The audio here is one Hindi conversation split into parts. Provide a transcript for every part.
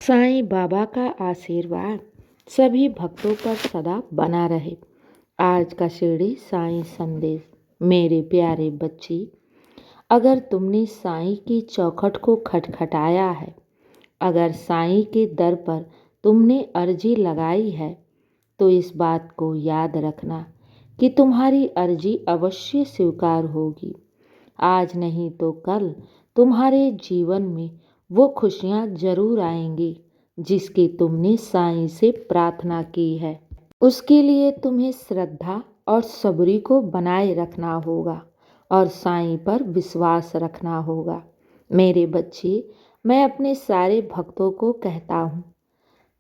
साईं बाबा का आशीर्वाद सभी भक्तों पर सदा बना रहे। आज का शिरडी साईं संदेश। मेरे प्यारे बच्चे, अगर तुमने साईं की चौखट को खटखटाया है, अगर साईं के दर पर तुमने अर्जी लगाई है, तो इस बात को याद रखना कि तुम्हारी अर्जी अवश्य स्वीकार होगी। आज नहीं तो कल तुम्हारे जीवन में वो खुशियाँ जरूर आएंगी जिसकी तुमने साईं से प्रार्थना की है। उसके लिए तुम्हें श्रद्धा और सबरी को बनाए रखना होगा और साईं पर विश्वास रखना होगा। मेरे बच्चे, मैं अपने सारे भक्तों को कहता हूँ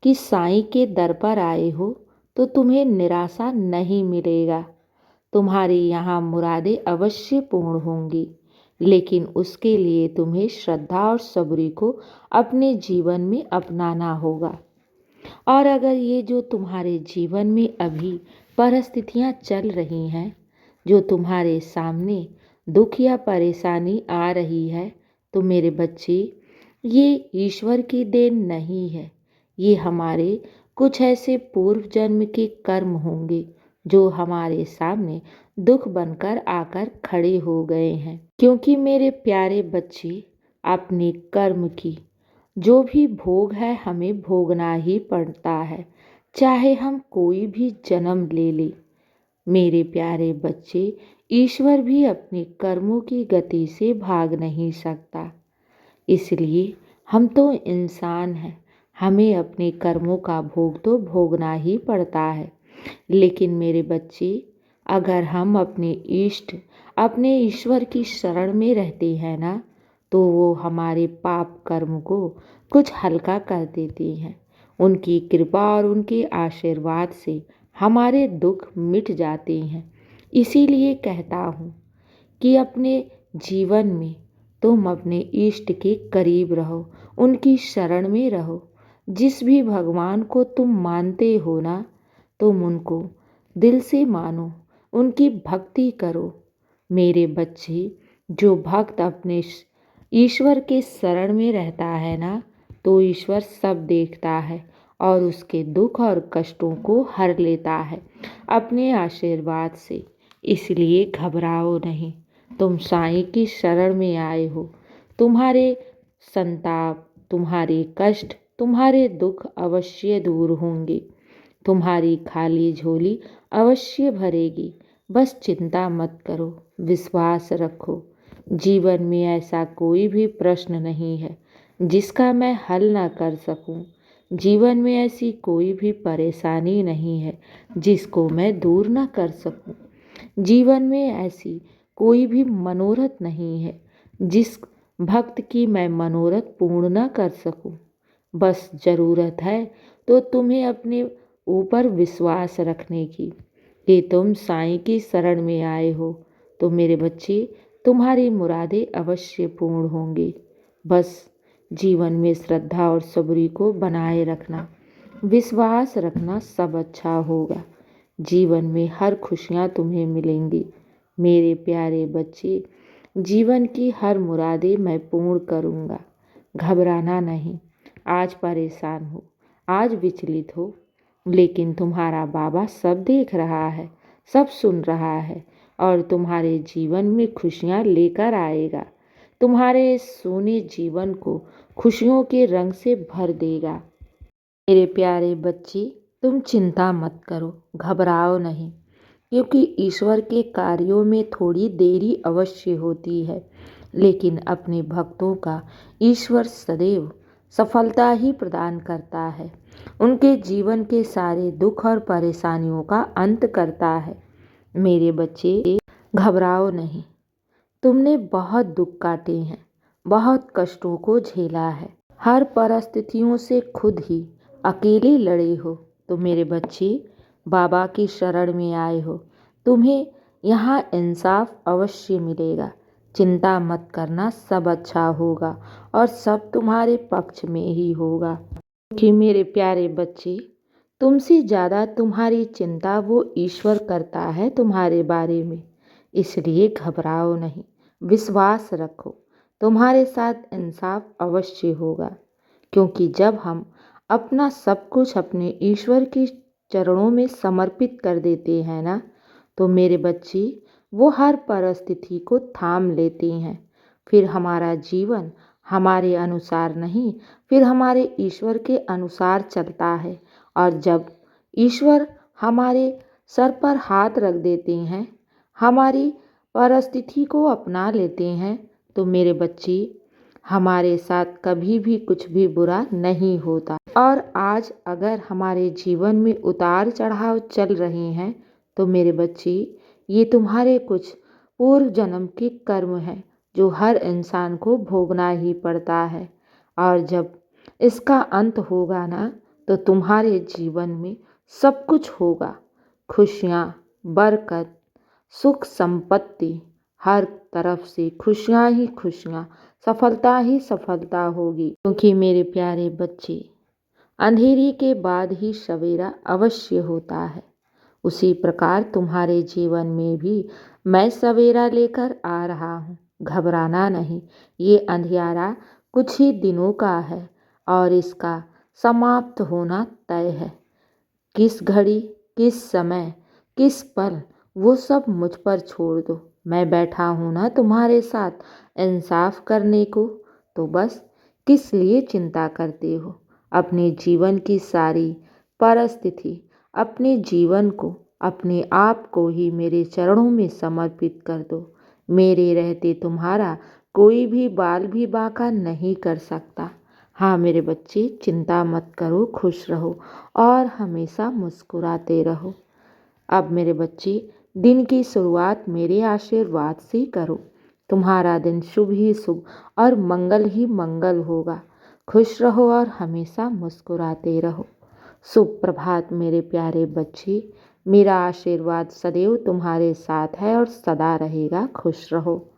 कि साईं के दर पर आए हो तो तुम्हें निराशा नहीं मिलेगा। तुम्हारी यहाँ मुरादें अवश्य पूर्ण होंगी, लेकिन उसके लिए तुम्हें श्रद्धा और सबरी को अपने जीवन में अपनाना होगा। और अगर ये जो तुम्हारे जीवन में अभी परिस्थितियाँ चल रही हैं, जो तुम्हारे सामने दुख या परेशानी आ रही है, तो मेरे बच्चे, ये ईश्वर की देन नहीं है। ये हमारे कुछ ऐसे पूर्व जन्म के कर्म होंगे जो हमारे सामने दुख बनकर आकर खड़े हो गए हैं। क्योंकि मेरे प्यारे बच्चे, अपने कर्म की जो भी भोग है हमें भोगना ही पड़ता है, चाहे हम कोई भी जन्म ले ले। मेरे प्यारे बच्चे, ईश्वर भी अपने कर्मों की गति से भाग नहीं सकता। इसलिए हम तो इंसान हैं, हमें अपने कर्मों का भोग तो भोगना ही पड़ता है। लेकिन मेरे बच्चे, अगर हम अपने इष्ट, अपने ईश्वर की शरण में रहते हैं ना, तो वो हमारे पाप कर्म को कुछ हल्का कर देते हैं। उनकी कृपा और उनके आशीर्वाद से हमारे दुख मिट जाते हैं। इसीलिए कहता हूँ कि अपने जीवन में तुम अपने इष्ट के करीब रहो, उनकी शरण में रहो। जिस भी भगवान को तुम मानते हो ना, तुम उनको दिल से मानो, उनकी भक्ति करो। मेरे बच्चे, जो भक्त अपने ईश्वर के शरण में रहता है ना, तो ईश्वर सब देखता है और उसके दुख और कष्टों को हर लेता है अपने आशीर्वाद से। इसलिए घबराओ नहीं, तुम साईं की शरण में आए हो। तुम्हारे संताप, तुम्हारे कष्ट, तुम्हारे दुख अवश्य दूर होंगे। तुम्हारी खाली झोली अवश्य भरेगी। बस चिंता मत करो, विश्वास रखो। जीवन में ऐसा कोई भी प्रश्न नहीं है जिसका मैं हल ना कर सकूं। जीवन में ऐसी कोई भी परेशानी नहीं है जिसको मैं दूर ना कर सकूं। जीवन में ऐसी कोई भी मनोरथ नहीं है जिस भक्त की मैं मनोरथ पूर्ण ना कर सकूं। बस ज़रूरत है तो तुम्हें अपने ऊपर विश्वास रखने की कि तुम साईं की शरण में आए हो। तो मेरे बच्चे, तुम्हारी मुरादें अवश्य पूर्ण होंगी। बस जीवन में श्रद्धा और सबरी को बनाए रखना, विश्वास रखना, सब अच्छा होगा। जीवन में हर खुशियाँ तुम्हें मिलेंगी। मेरे प्यारे बच्चे, जीवन की हर मुरादें मैं पूर्ण करूँगा। घबराना नहीं। आज परेशान हो, आज विचलित हो, लेकिन तुम्हारा बाबा सब देख रहा है, सब सुन रहा है और तुम्हारे जीवन में खुशियाँ लेकर आएगा। तुम्हारे सोने जीवन को खुशियों के रंग से भर देगा। मेरे प्यारे बच्चे, तुम चिंता मत करो, घबराओ नहीं, क्योंकि ईश्वर के कार्यों में थोड़ी देरी अवश्य होती है, लेकिन अपने भक्तों का ईश्वर सदैव सफलता ही प्रदान करता है। उनके जीवन के सारे दुख और परेशानियों का अंत करता है। मेरे बच्चे, घबराओ नहीं। तुमने बहुत दुख काटे हैं, बहुत कष्टों को झेला है, हर परिस्थितियों से खुद ही अकेले लड़े हो। तो मेरे बच्चे, बाबा की शरण में आए हो, तुम्हें यहाँ इंसाफ अवश्य मिलेगा। चिंता मत करना, सब अच्छा होगा और सब तुम्हारे पक्ष में ही होगा। कि मेरे प्यारे बच्चे, तुमसे ज़्यादा तुम्हारी चिंता वो ईश्वर करता है तुम्हारे बारे में। इसलिए घबराओ नहीं, विश्वास रखो, तुम्हारे साथ इंसाफ अवश्य होगा। क्योंकि जब हम अपना सब कुछ अपने ईश्वर के चरणों में समर्पित कर देते हैं ना, तो मेरे बच्चे वो हर परिस्थिति को थाम लेते हैं। फिर हमारा जीवन हमारे अनुसार नहीं, फिर हमारे ईश्वर के अनुसार चलता है। और जब ईश्वर हमारे सर पर हाथ रख देते हैं, हमारी परिस्थिति को अपना लेते हैं, तो मेरे बच्चे हमारे साथ कभी भी कुछ भी बुरा नहीं होता। और आज अगर हमारे जीवन में उतार चढ़ाव चल रहे हैं, तो मेरे बच्चे ये तुम्हारे कुछ पूर्व जन्म के कर्म हैं जो हर इंसान को भोगना ही पड़ता है। और जब इसका अंत होगा ना, तो तुम्हारे जीवन में सब कुछ होगा, खुशियाँ, बरकत, सुख संपत्ति, हर तरफ से खुशियाँ ही खुशियाँ, सफलता ही सफलता होगी। क्योंकि मेरे प्यारे बच्चे, अंधेरी के बाद ही सवेरा अवश्य होता है। उसी प्रकार तुम्हारे जीवन में भी मैं सवेरा लेकर आ रहा हूँ। घबराना नहीं, ये अंधियारा कुछ ही दिनों का है और इसका समाप्त होना तय है। किस घड़ी, किस समय, किस पल, वो सब मुझ पर छोड़ दो। मैं बैठा हूँ ना तुम्हारे साथ इंसाफ करने को। तो बस किस लिए चिंता करते हो? अपने जीवन की सारी परिस्थिति, अपने जीवन को, अपने आप को ही मेरे चरणों में समर्पित कर दो। मेरे रहते तुम्हारा कोई भी बाल भी बांका नहीं कर सकता। हाँ मेरे बच्चे, चिंता मत करो, खुश रहो और हमेशा मुस्कुराते रहो। अब मेरे बच्चे, दिन की शुरुआत मेरे आशीर्वाद से करो। तुम्हारा दिन शुभ ही शुभ और मंगल ही मंगल होगा। खुश रहो और हमेशा मुस्कुराते रहो। शुभ प्रभात मेरे प्यारे बच्चे। मेरा आशीर्वाद सदैव तुम्हारे साथ है और सदा रहेगा। खुश रहो।